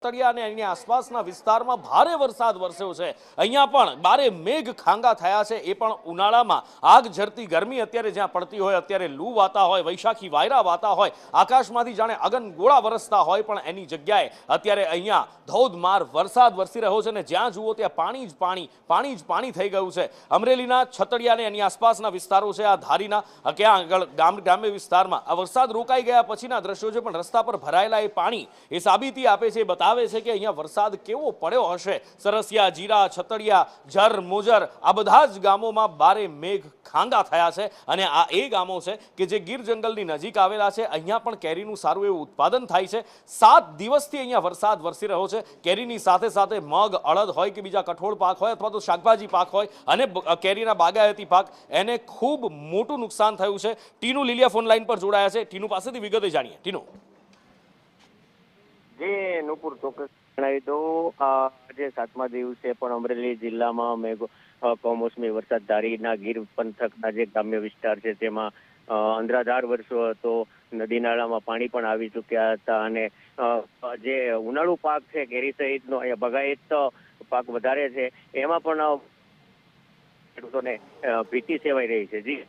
તળિયા અને એની આસપાસના વિસ્તારમાં ભારે વરસાદ વરસ્યો છે। અહીંયા પણ બારે મેઘ ખાંગા થયા છે। એ પણ ઉનાળામાં આગ ઝરતી ગરમી અત્યારે જ્યાં પડતી હોય, અત્યારે લૂ વાતા હોય, વૈશાખી વાયરા વાતા હોય, આકાશમાંથી જાણે અગનગોળા વરસતા હોય, પણ એની જગ્યાએ અત્યારે અહીંયા ધોધમાર વરસાદ વરસી રહ્યો છે અને જ્યાં જુઓ ત્યાં પાણી જ પાણી થઈ ગયું છે। અમરેલીના છતડિયા અને એની આસપાસના વિસ્તારો છે, આ ધારીના ક્યાં આગળ ગ્રામ્ય વિસ્તારમાં આ વરસાદ રોકાઈ ગયા પછીના દ્રશ્યો છે, પણ રસ્તા પર ભરાયેલા એ પાણી એ સાબિતી આપે છે, આવે છે કે અહીંયા વરસાદ કેવો પડ્યો હશે। સરસિયા, જીરા, છતડિયા, જર, મોજર આ બધા જ ગામોમાં બારે મેઘ ખાંગા થયા છે અને આ એ ગામો છે કે જે ગીર જંગલની નજીક આવેલા છે। અહીંયા પણ કેરીનું સારું એવું ઉત્પાદન થાય છે। 7 દિવસથી અહીંયા વરસાદ વરસી રહ્યો છે। કેરીની સાથે સાથે મગ, અડદ હોય કે બીજા કઠોળ પાક હોય અથવા તો શાકભાજી પાક હોય અને કેરીના બાગાયતી પાક, એને ખૂબ મોટું નુકસાન થયું છે। ટીનુ લીલિયા ફોન લાઈન પર જોડાયા છે। ટીનુ પાસેથી વિગતે જાણીએ। ટીનુ, જે નુપુર ચોક્કસ જણાવી દઉં, આજે 7મા દિવસે પણ અમરેલી જિલ્લામાં કમોસમી વરસાદ ધારીના ગીર પંથકના જે ગ્રામ્ય વિસ્તાર છે તેમાં અંધરાધાર વરસ્યો હતો। નદી નાળામાં પાણી પણ આવી ચૂક્યા હતા અને જે ઉનાળુ પાક છે કેરી સહિતનો અહીંયા બગાયત પાક વધારે છે, એમાં પણ ખેડૂતોને ભીતિ સેવાઈ રહી છે। જી